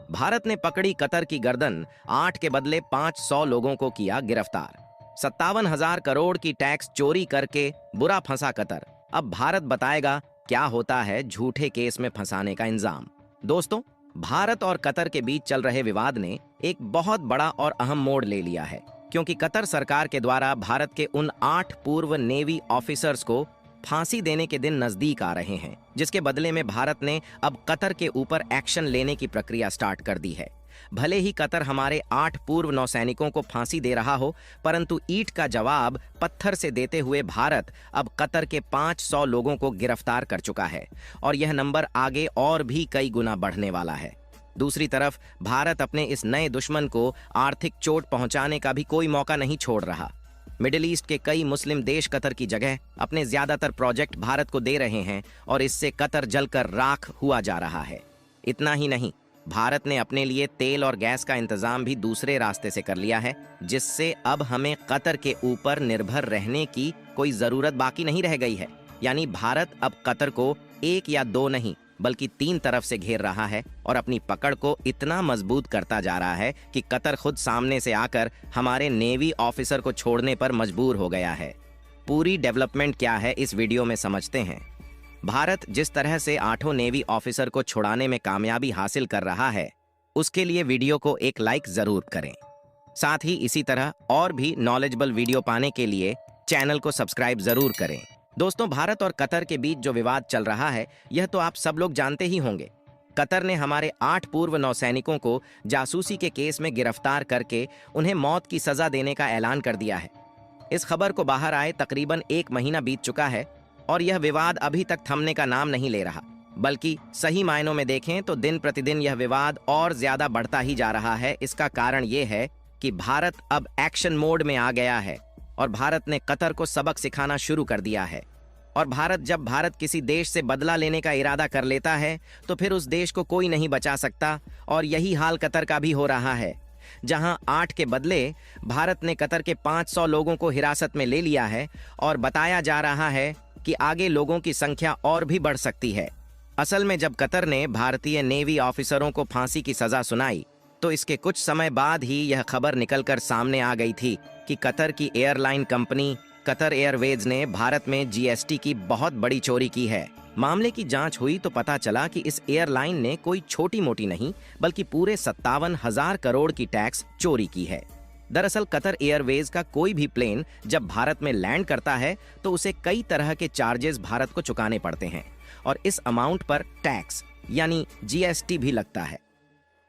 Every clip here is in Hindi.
भारत ने पकड़ी कतर की गर्दन, 8 के बदले 500 लोगों को किया गिरफ्तार। 57,000 करोड़ की टैक्स चोरी करके बुरा फंसा कतर। अब भारत बताएगा क्या होता है झूठे केस में फंसाने का इंजाम। दोस्तों, भारत और कतर के बीच चल रहे विवाद ने एक बहुत बड़ा और अहम मोड़ ले लिया है, क्योंकि कतर सरकार के द्वारा भारत के उन 8 पूर्व नेवी ऑफिसर्स को फांसी देने के दिन नजदीक आ रहे हैं, जिसके बदले में भारत ने अब कतर के ऊपर एक्शन लेने की प्रक्रिया स्टार्ट कर दी है। भले ही कतर हमारे 8 पूर्व नौसैनिकों को फांसी दे रहा हो, परंतु ईंट का जवाब पत्थर से देते हुए भारत अब कतर के 500 लोगों को गिरफ्तार कर चुका है और यह नंबर आगे और भी कई गुना बढ़ने वाला है। दूसरी तरफ भारत अपने इस नए दुश्मन को आर्थिक चोट पहुंचाने का भी कोई मौका नहीं छोड़ रहा। मिडिल ईस्ट के कई मुस्लिम देश कतर की जगह अपने ज्यादातर प्रोजेक्ट भारत को दे रहे हैं और इससे कतर जलकर राख हुआ जा रहा है। इतना ही नहीं, भारत ने अपने लिए तेल और गैस का इंतजाम भी दूसरे रास्ते से कर लिया है, जिससे अब हमें कतर के ऊपर निर्भर रहने की कोई जरूरत बाकी नहीं रह गई है। यानी भारत अब कतर को 1 या 2 नहीं बल्कि 3 तरफ से घेर रहा है और अपनी पकड़ को इतना मजबूत करता जा रहा है कि कतर खुद सामने से आकर हमारे नेवी ऑफिसर को छोड़ने पर मजबूर हो गया है। पूरी डेवलपमेंट क्या है इस वीडियो में समझते हैं। भारत जिस तरह से 8 नेवी ऑफिसर को छुड़ाने में कामयाबी हासिल कर रहा है, उसके लिए वीडियो को एक लाइक जरूर करें। साथ ही इसी तरह और भी नॉलेजेबल वीडियो पाने के लिए चैनल को सब्सक्राइब जरूर करें। दोस्तों, भारत और कतर के बीच जो विवाद चल रहा है, यह तो आप सब लोग जानते ही होंगे। कतर ने हमारे 8 पूर्व नौसैनिकों को जासूसी के केस में गिरफ्तार करके उन्हें मौत की सजा देने का ऐलान कर दिया है। इस खबर को बाहर आए तकरीबन 1 महीना बीत चुका है और यह विवाद अभी तक थमने का नाम नहीं ले रहा, बल्कि सही मायनों में देखें तो दिन प्रतिदिन यह विवाद और ज्यादा बढ़ता ही जा रहा है। इसका कारण यह है कि भारत अब एक्शन मोड में आ गया है और भारत ने कतर को सबक सिखाना शुरू कर दिया है। और जब भारत किसी देश से बदला लेने का इरादा कर लेता है तो फिर उस देश को कोई नहीं बचा सकता, और यही हाल कतर का भी हो रहा है, जहां 8 के बदले भारत ने कतर के 500 लोगों को हिरासत में ले लिया है और बताया जा रहा है कि आगे लोगों की संख्या और भी बढ़ सकती है। असल में जब कतर ने भारतीय नेवी ऑफिसरों को फांसी की सजा सुनाई तो इसके कुछ समय बाद ही यह खबर निकलकर सामने आ गई थी कि कतर की एयरलाइन कंपनी कतर एयरवेज ने भारत में जीएसटी की बहुत बड़ी चोरी की है। मामले की जांच हुई तो पता चला कि इस एयरलाइन ने कोई छोटी मोटी नहीं बल्कि पूरे 57,000 करोड़ की टैक्स चोरी की है। दरअसल कतर एयरवेज का कोई भी प्लेन जब भारत में लैंड करता है तो उसे कई तरह के चार्जेस भारत को चुकाने पड़ते हैं और इस अमाउंट पर टैक्स यानी जीएसटी भी लगता है।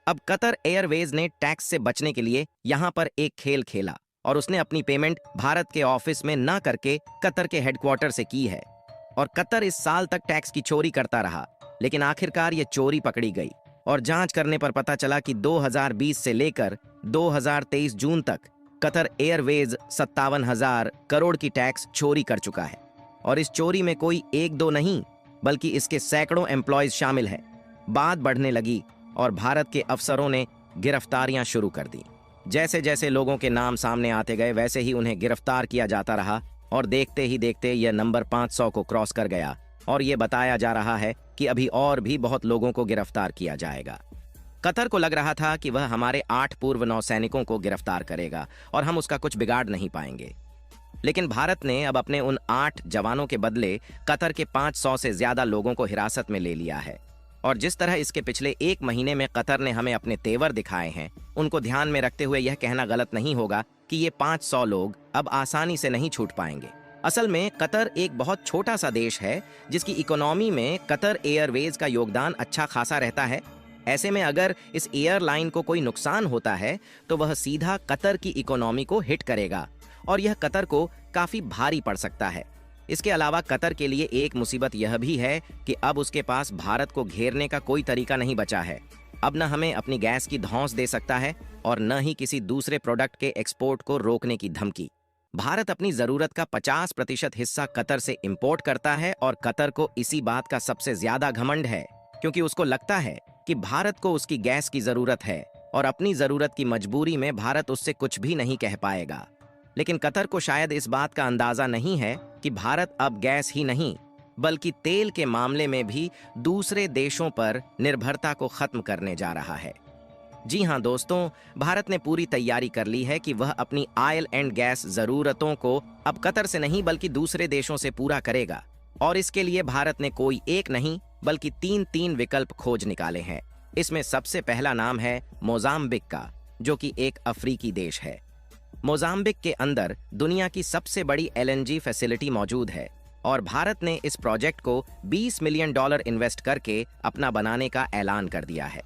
अब कतर एयरवेज ने टैक्स से बचने के लिए यहां पर एक खेल खेला और उसने अपनी पेमेंट भारत के ऑफिस में न करके कतर के हेडक्वार्टर से की है। और कतर इस साल तक टैक्स की चोरी करता रहा, लेकिन आखिरकार ये चोरी पकड़ी गई और जांच करने पर पता चला कि 2020 से लेकर 2023 जून तक कतर एयरवेज 57,000 करोड़ की टैक्स चोरी कर चुका है। और इस चोरी में कोई 1-2 नहीं बल्कि इसके सैकड़ों एम्प्लॉयज शामिल हैं। बात बढ़ने लगी और भारत के अफसरों ने गिरफ्तारियां शुरू कर दी। जैसे जैसे लोगों के नाम सामने आते गए वैसे ही उन्हें गिरफ्तार किया जाता रहा और देखते ही देखते यह नंबर 500 को क्रॉस कर गया और ये बताया जा रहा है कि अभी और भी बहुत लोगों को गिरफ्तार किया जाएगा। कतर को लग रहा था कि वह हमारे 8 पूर्व नौसैनिकों को गिरफ्तार करेगा और हम उसका कुछ बिगाड़ नहीं पाएंगे, लेकिन भारत ने अब अपने उन 8 जवानों के बदले कतर के 500 से ज्यादा लोगों को हिरासत में ले लिया है। और जिस तरह इसके पिछले 1 महीने में कतर ने हमें अपने तेवर दिखाए हैं, उनको ध्यान में रखते हुए यह कहना गलत नहीं होगा कि ये 500 लोग अब आसानी से नहीं छूट पाएंगे। असल में कतर एक बहुत छोटा सा देश है जिसकी इकोनॉमी में कतर एयरवेज का योगदान अच्छा खासा रहता है। ऐसे में अगर इस एयरलाइन को कोई नुकसान होता है तो वह सीधा कतर की इकोनॉमी को हिट करेगा और यह कतर को काफी भारी पड़ सकता है। इसके अलावा कतर के लिए एक मुसीबत यह भी है कि अब उसके पास भारत को घेरने का कोई तरीका नहीं बचा है। अब न हमें अपनी गैस की धौंस दे सकता है और न ही किसी दूसरे प्रोडक्ट के एक्सपोर्ट को रोकने की धमकी। भारत अपनी जरूरत का 50% हिस्सा कतर से इंपोर्ट करता है और कतर को इसी बात का सबसे ज्यादा घमंड है, क्योंकि उसको लगता है कि भारत को उसकी गैस की जरूरत है और अपनी जरूरत की मजबूरी में भारत उससे कुछ भी नहीं कह पाएगा। लेकिन कतर को शायद इस बात का अंदाजा नहीं है कि भारत अब गैस ही नहीं बल्कि तेल के मामले में भी दूसरे देशों पर निर्भरता को खत्म करने जा रहा है। जी हाँ दोस्तों, भारत ने पूरी तैयारी कर ली है कि वह अपनी ऑयल एंड गैस जरूरतों को अब कतर से नहीं बल्कि दूसरे देशों से पूरा करेगा। और इसके लिए भारत ने कोई एक नहीं बल्कि तीन विकल्प खोज निकाले हैं। इसमें सबसे पहला नाम है मोजाम्बिक का, जो कि एक अफ्रीकी देश है। मोजाम्बिक के अंदर दुनिया की सबसे बड़ी एलएनजी फैसिलिटी मौजूद है और भारत ने इस प्रोजेक्ट को $20 मिलियन इन्वेस्ट करके अपना बनाने का ऐलान कर दिया है।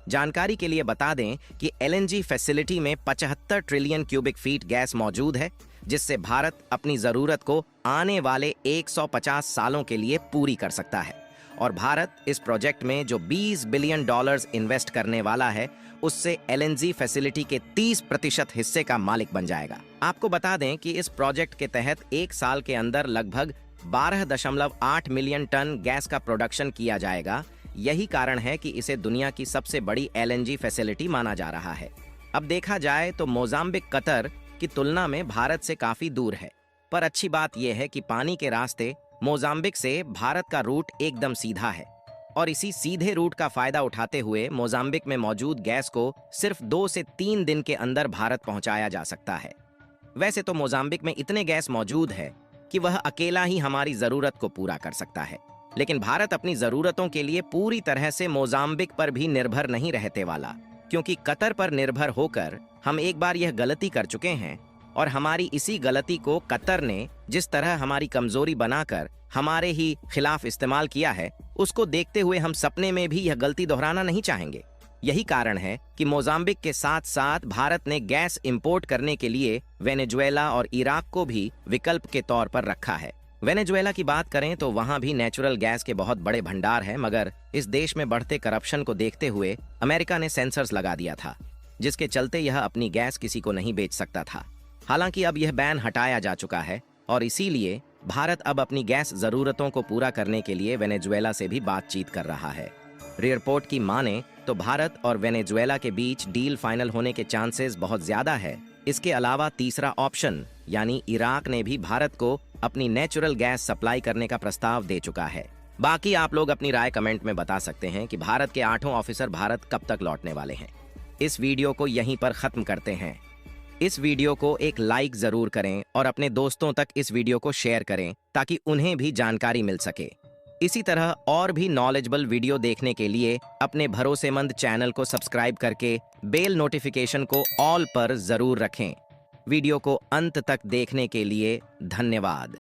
जानकारी के लिए बता दें कि एलएनजी फैसिलिटी में 75 ट्रिलियन क्यूबिक फीट गैस मौजूद है, जिससे भारत अपनी जरूरत को आने वाले 150 सालों के लिए पूरी कर सकता है। और भारत इस प्रोजेक्ट में जो $20 बिलियन इन्वेस्ट करने वाला है, उससे एलएनजी फैसिलिटी के 30% हिस्से का मालिक बन जाएगा। आपको बता दें कि इस प्रोजेक्ट के तहत एक साल के अंदर लगभग 12.8 मिलियन टन गैस का प्रोडक्शन किया जाएगा। यही कारण है कि इसे दुनिया की सबसे बड़ी एलएनजी फैसिलिटी माना जा रहा है। अब देखा जाए तो मोजाम्बिक कतर की तुलना में भारत से काफी दूर है, पर अच्छी बात यह है कि पानी के रास्ते मोजाम्बिक से भारत का रूट एकदम सीधा है और इसी सीधे रूट का फायदा उठाते हुए मोजाम्बिक में मौजूद गैस को सिर्फ 2 से 3 दिन के अंदर भारत पहुंचाया जा सकता है। वैसे तो मोजाम्बिक में इतने गैस मौजूद है कि वह अकेला ही हमारी जरूरत को पूरा कर सकता है, लेकिन भारत अपनी जरूरतों के लिए पूरी तरह से मोजाम्बिक पर भी निर्भर नहीं रहते वाला, क्योंकि कतर पर निर्भर होकर हम एक बार यह गलती कर चुके हैं और हमारी इसी गलती को कतर ने जिस तरह हमारी कमजोरी बनाकर हमारे ही खिलाफ इस्तेमाल किया है, उसको देखते हुए हम सपने में भी यह गलती दोहराना नहीं चाहेंगे। यही कारण है कि मोजाम्बिक के साथ साथ भारत ने गैस इंपोर्ट करने के लिए वेनेजुएला और इराक को भी विकल्प के तौर पर रखा है। वेनेजुएला की बात करें तो वहां भी नेचुरल गैस के बहुत बड़े भंडार हैं, मगर इस देश में बढ़ते करप्शन को देखते हुए अमेरिका ने सेंसर्स लगा दिया था, जिसके चलते यह अपनी गैस किसी को नहीं बेच सकता था। हालांकि अब यह बैन हटाया जा चुका है और इसीलिए भारत अब अपनी गैस जरूरतों को पूरा करने के लिए वेनेजुएला से भी बातचीत कर रहा है। रिपोर्ट की माने तो भारत और वेनेजुएला के बीच डील फाइनल होने के चांसेस बहुत ज्यादा है। इसके अलावा तीसरा ऑप्शन यानी इराक ने भी भारत को अपनी नेचुरल गैस सप्लाई करने का प्रस्ताव दे चुका है। बाकी आप लोग अपनी राय कमेंट में बता सकते हैं कि भारत के 8 ऑफिसर भारत कब तक लौटने वाले हैं। इस वीडियो को यहीं पर खत्म करते हैं। इस वीडियो को एक लाइक जरूर करें और अपने दोस्तों तक इस वीडियो को शेयर करें ताकि उन्हें भी जानकारी मिल सके। इसी तरह और भी नॉलेजेबल वीडियो देखने के लिए अपने भरोसेमंद चैनल को सब्सक्राइब करके बेल नोटिफिकेशन को ऑल पर जरूर रखें। वीडियो को अंत तक देखने के लिए धन्यवाद।